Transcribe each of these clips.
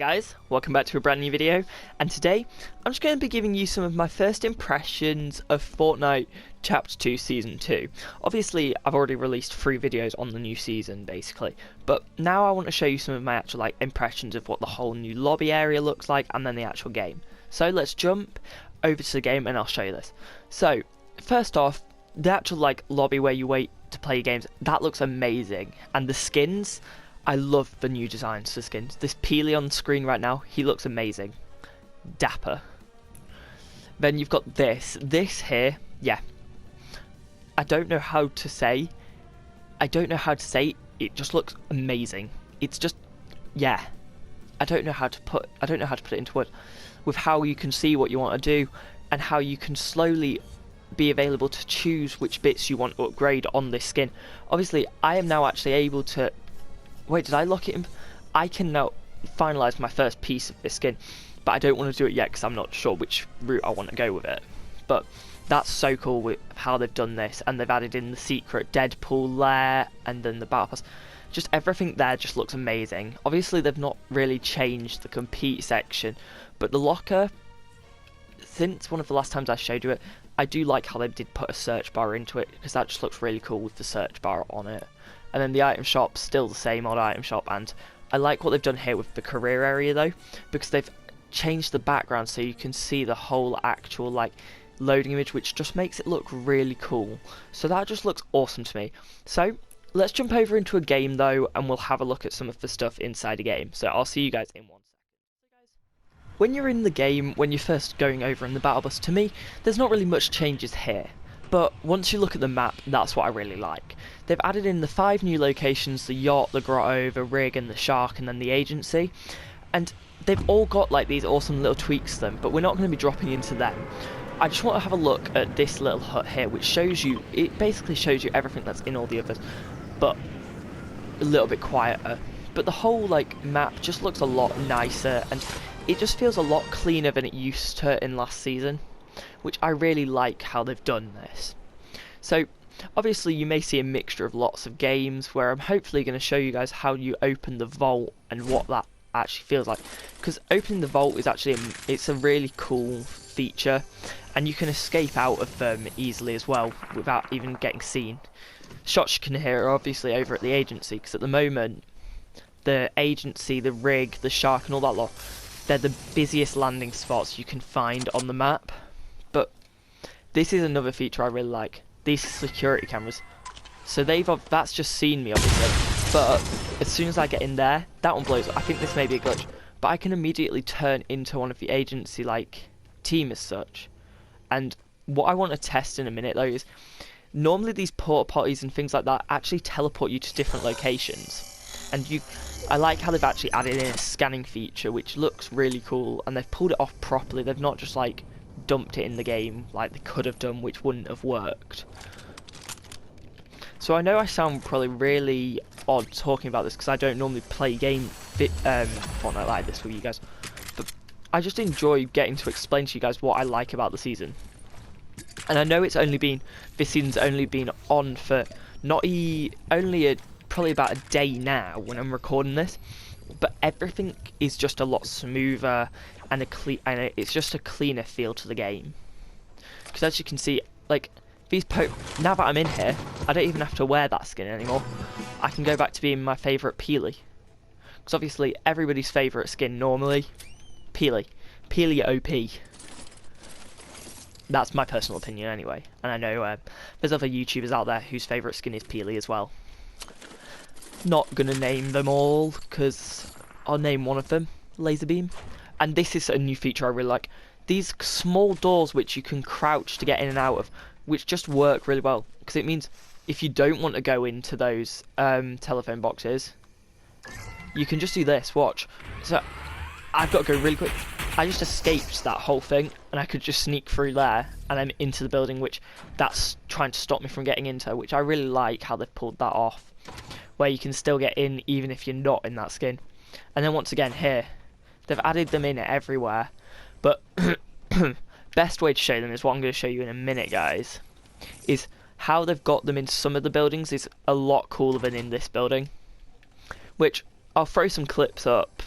guys, welcome back to a brand new video, and today I'm just going to be giving you some of my first impressions of Fortnite Chapter 2 Season 2. Obviously I've already released 3 videos on the new season basically, but now I want to show you some of my actual impressions of what the whole new lobby area looks like and then the actual game. So let's jump over to the game and I'll show you this. So first off, the actual lobby where you wait to play your games, that looks amazing, and the skins, I love the new designs for skins. This Peely on screen right now, he looks amazing. Dapper. Then you've got this here, yeah. I don't know how to say, it just looks amazing. It's just, yeah. I don't know how to put it into words. With how you can see what you want to do, and how you can slowly be available to choose which bits you want to upgrade on this skin. Obviously, I am now actually able to... Wait, did I lock it in? I can now finalise my first piece of this skin, but I don't want to do it yet because I'm not sure which route I want to go with it. But that's so cool with how they've done this, and they've added in the secret Deadpool lair, and then the battle pass. Just everything there just looks amazing. Obviously they've not really changed the compete section, but the locker, since one of the last times I showed you it, I do like how they did put a search bar into it, because that just looks really cool with the search bar on it. And then the item shop, still the same old item shop, and I like what they've done here with the career area though, because they've changed the background so you can see the whole actual loading image, which just makes it look really cool. So that just looks awesome to me. So let's jump over into a game though, and we'll have a look at some of the stuff inside a game. So I'll see you guys in 1 second. When you're in the game, when you're first going over in the battle bus, to me, there's not really much changes here. But once you look at the map, that's what I really like. They've added in the 5 new locations, the yacht, the grotto, the rig, and the shark, and then the agency. And they've all got these awesome little tweaks to them, but we're not going to be dropping into them. I just want to have a look at this little hut here, which shows you, it basically shows you everything that's in all the others, but a little bit quieter. But the whole map just looks a lot nicer, and it just feels a lot cleaner than it used to in last season, which I really like how they've done this. So obviously you may see a mixture of lots of games, where I'm hopefully going to show you guys how you open the vault and what that actually feels like, because opening the vault is actually it's a really cool feature, and you can escape out of them easily as well without even getting seen. Shots you can hear are obviously over at the agency, because at the moment the agency, the rig, the shark and all that lot, they're the busiest landing spots you can find on the map. But this is another feature I really like, these security cameras. So that's just seen me obviously, but as soon as I get in there, that one blows up. I think this may be a glitch, but I can immediately turn into one of the agency team as such. And what I want to test in a minute though is, normally these porta potties and things like that actually teleport you to different locations. And I like how they've actually added in a scanning feature, which looks really cool, and they've pulled it off properly. They've not just dumped it in the game like they could have done, which wouldn't have worked. So I know I sound probably really odd talking about this, because I don't normally play Fortnite like this with you guys, but I just enjoy getting to explain to you guys what I like about the season. And I know this season's only been on for probably about a day now when I'm recording this, but everything is just a lot smoother, and it's just a cleaner feel to the game. Because as you can see, now that I'm in here, I don't even have to wear that skin anymore. I can go back to being my favourite Peely, because obviously everybody's favourite skin normally, Peely OP. That's my personal opinion anyway, and I know there's other YouTubers out there whose favourite skin is Peely as well. Not gonna name them all, because I'll name one of them, Laser Beam. And this is a new feature I really like. These small doors which you can crouch to get in and out of, which just work really well, because it means if you don't want to go into those telephone boxes, you can just do this, watch. So I've got to go really quick. I just escaped that whole thing, and I could just sneak through there, and I'm into the building, which that's trying to stop me from getting into, which I really like how they've pulled that off, where you can still get in even if you're not in that skin. And then once again here, they've added them in everywhere, but best way to show them is what I'm going to show you in a minute, guys, is how they've got them in some of the buildings is a lot cooler than in this building, which I'll throw some clips up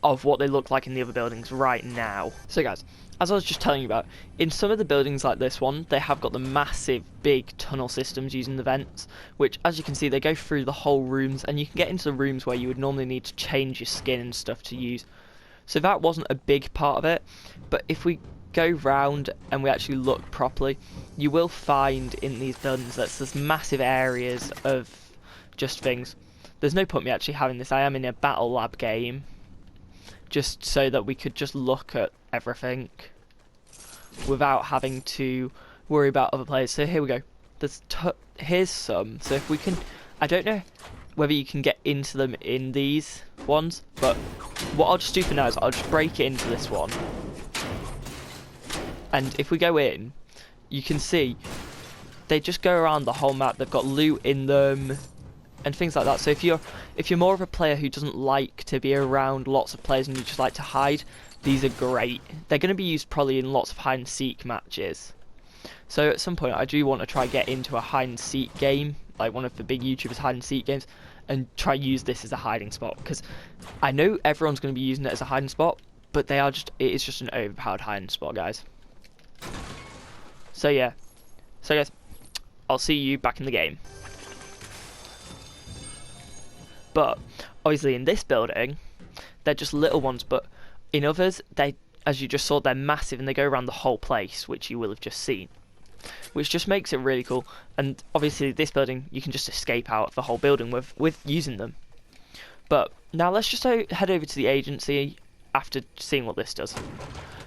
of what they look like in the other buildings right now. So guys, as I was just telling you about, in some of the buildings like this one, they have got the massive big tunnel systems using the vents, which as you can see they go through the whole rooms, and you can get into the rooms where you would normally need to change your skin and stuff to use. So that wasn't a big part of it, but if we go round and we actually look properly, you will find in these buildings that there's massive areas of just things. There's no point me actually having this. I am in a battle lab game, just so that we could just look at everything without having to worry about other players. So here we go. Here's some. So if we can, I don't know whether you can get into them in these ones, but what I'll just do for now is I'll just break it into this one. And if we go in, you can see they just go around the whole map. They've got loot in them and things like that. So if you're more of a player who doesn't like to be around lots of players and you just like to hide, these are great. They're going to be used probably in lots of hide and seek matches. So at some point I do want to try get into a hide and seek game, like one of the big YouTubers hide and seek games, and try use this as a hiding spot, because I know everyone's going to be using it as a hiding spot, but it is just an overpowered hiding spot, guys. So yeah, so guys, I'll see you back in the game. But obviously in this building, they're just little ones, but in others, as you just saw, they're massive and they go around the whole place, which you will have just seen, which just makes it really cool. And obviously this building, you can just escape out of the whole building with using them. But now let's just head over to the agency after seeing what this does.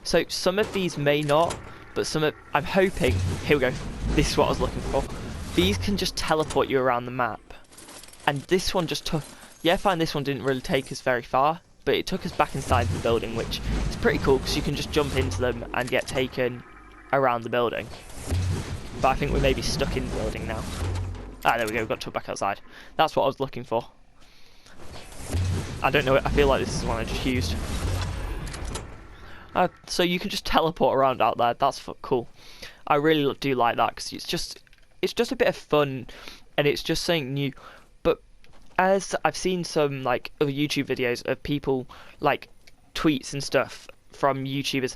So some of these may not, but I'm hoping, here we go, this is what I was looking for. These can just teleport you around the map. And this one just took, yeah, fine, this one didn't really take us very far, but it took us back inside the building, which is pretty cool because you can just jump into them and get taken around the building. But I think we may be stuck in the building now. Ah, there we go, we got to back outside. That's what I was looking for. I don't know, I feel like this is the one I just used. So you can just teleport around out there. That's cool. I really do like that because it's just a bit of fun, and it's just something new. But as I've seen some like other YouTube videos of people, like tweets and stuff from YouTubers,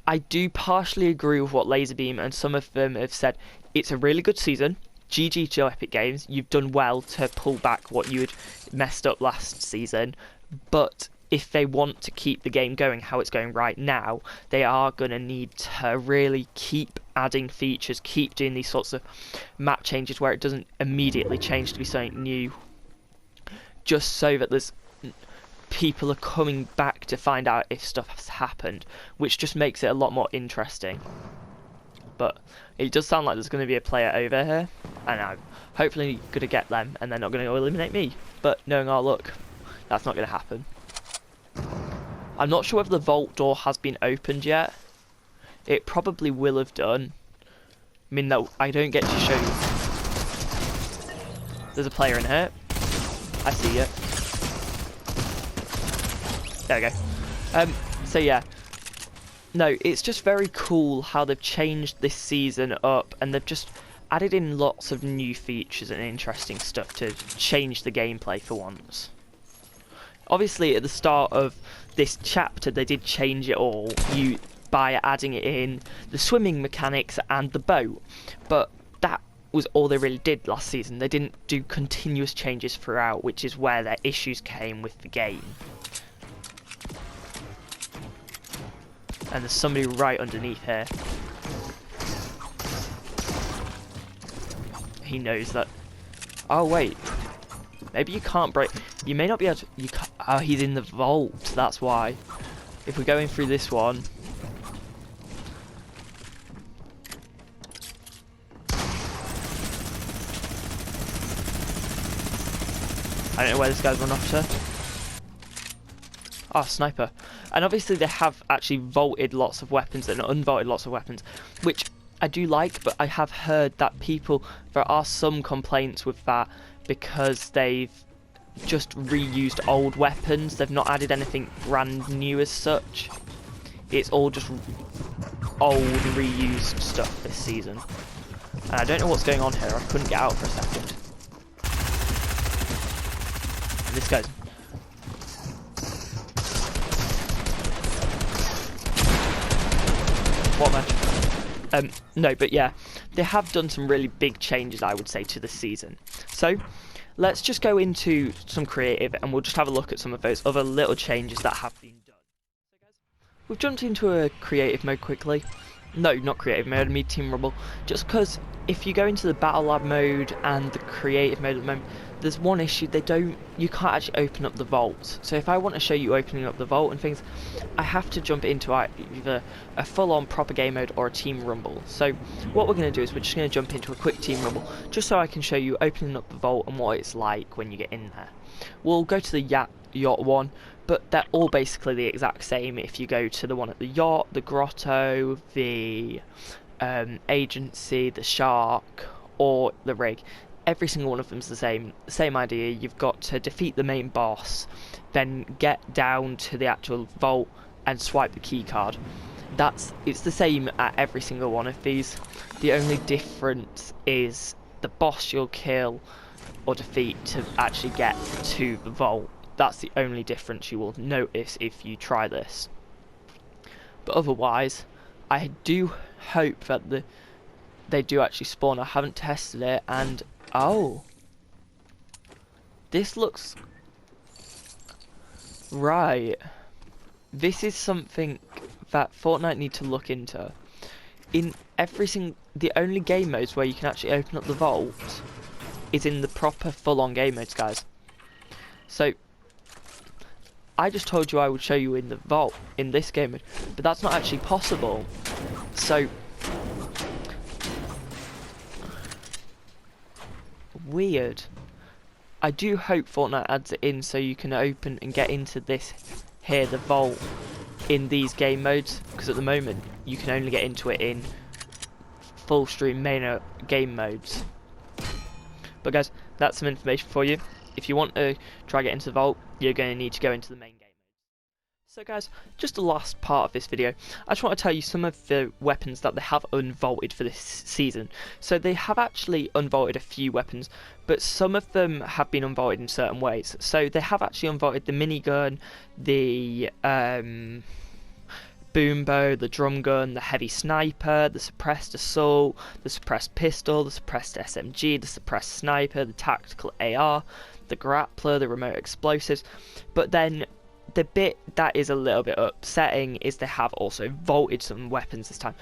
I do partially agree with what Laserbeam and some of them have said. It's a really good season. GG to Epic Games. You've done well to pull back what you had messed up last season, but if they want to keep the game going how it's going right now, they are going to need to really keep adding features, keep doing these sorts of map changes where it doesn't immediately change to be something new, just so that people are coming back to find out if stuff has happened, which just makes it a lot more interesting. But it does sound like there's going to be a player over here, and I'm hopefully going to get them and they're not going to eliminate me, but knowing our luck, that's not going to happen. I'm not sure whether the vault door has been opened yet. It probably will have done. I mean, no, I don't get to show you. There's a player in here. I see it. There we go. So yeah. No, it's just very cool how they've changed this season up, and they've just added in lots of new features and interesting stuff to change the gameplay for once. Obviously, at the start of this chapter, they did change it all by adding it in the swimming mechanics and the boat, but that was all they really did last season. They didn't do continuous changes throughout, which is where their issues came with the game. And there's somebody right underneath here. He knows that. Oh wait. Maybe you can't break. You may not be able to. You can't, oh, he's in the vault. That's why. If we're going through this one. I don't know where this guy's run off to. Ah, sniper. And obviously they have actually vaulted lots of weapons and unvaulted lots of weapons, which I do like, but I have heard that there are some complaints with that because they've just reused old weapons. They've not added anything brand new as such. It's all just old reused stuff this season. And I don't know what's going on here. I couldn't get out for a second. And this guy's... What match? No, but yeah, they have done some really big changes, I would say, to the season. So let's just go into some creative, and we'll just have a look at some of those other little changes that have been done. So guys, we've jumped into a creative mode quickly. No, not creative mode, I mean Team Rumble. Just because if you go into the Battle Lab mode and the creative mode at the moment, there's one issue, you can't actually open up the vault. So if I want to show you opening up the vault and things, I have to jump into either a full-on proper game mode or a Team Rumble. So what we're going to do is we're just going to jump into a quick Team Rumble, just so I can show you opening up the vault and what it's like when you get in there. We'll go to the yacht one, but they're all basically the exact same if you go to the one at the yacht, the grotto, the agency, the shark, or the rig. Every single one of them's the same idea. You've got to defeat the main boss, then get down to the actual vault and swipe the key card. It's the same at every single one of these. The only difference is the boss you'll kill or defeat to actually get to the vault. That's the only difference you will notice if you try this. But otherwise, I do hope that they do actually spawn. I haven't tested it, and oh, this looks right. This is something that Fortnite need to look into. In the only game modes where you can actually open up the vault is in the proper full-on game modes, guys. So I just told you I would show you in the vault in this game mode, but that's not actually possible. So weird. I do hope Fortnite adds it in so you can open and get into this here, the vault, in these game modes, because at the moment you can only get into it in full stream main game modes. But guys, that's some information for you. If you want to try get into the vault, you're going to need to go into the main game mode. So guys, just the last part of this video, I just want to tell you some of the weapons that they have unvaulted for this season. So they have actually unvaulted a few weapons, but some of them have been unvaulted in certain ways. So they have actually unvaulted the minigun, the boom bow, the drum gun, the heavy sniper, the suppressed assault, the suppressed pistol, the suppressed SMG, the suppressed sniper, the tactical AR, the grappler, the remote explosives. But then the bit that is a little bit upsetting is they have also vaulted some weapons this time.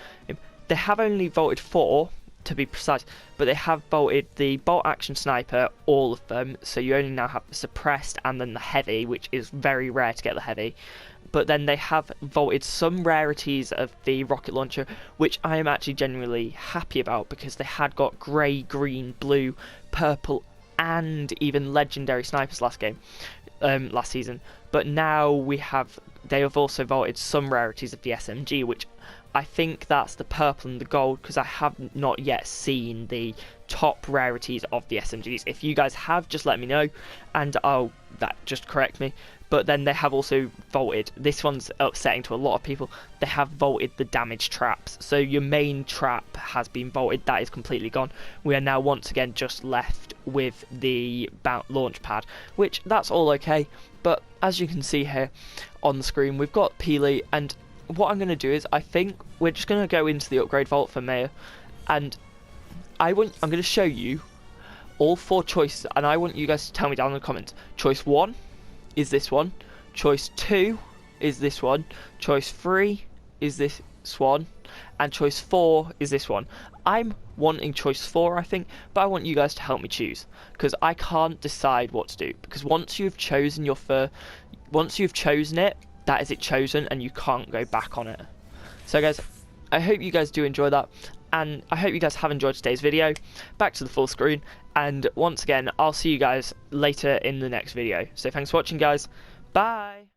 They have only vaulted 4 to be precise, but they have vaulted the bolt action sniper, all of them, so you only now have the suppressed and then the heavy, which is very rare to get the heavy. But then they have vaulted some rarities of the rocket launcher, which I am actually genuinely happy about, because they had got grey, green, blue, purple, and even legendary snipers last season. But now they have also vaulted some rarities of the SMG, which I think that's the purple and the gold, because I have not yet seen the top rarities of the SMGs. If you guys have, just let me know, and just correct me. But then they have also vaulted, this one's upsetting to a lot of people, they have vaulted the damage traps. So your main trap has been vaulted, that is completely gone. We are now once again just left with the launch pad, which that's all okay. But as you can see here on the screen, we've got Peely, and what I'm going to do is, I think we're just going to go into the upgrade vault for Mayor, and I'm going to show you all 4 choices, and I want you guys to tell me down in the comments. Choice 1 is this one, choice 2 is this one, choice 3 is this one, and choice 4 is this one. I'm wanting choice 4, I think, but I want you guys to help me choose, because I can't decide what to do, because once you've chosen it, that is it chosen, and you can't go back on it. So guys, I hope you guys do enjoy that, and I hope you guys have enjoyed today's video. Back to the full screen, and once again, I'll see you guys later in the next video. So thanks for watching, guys. Bye!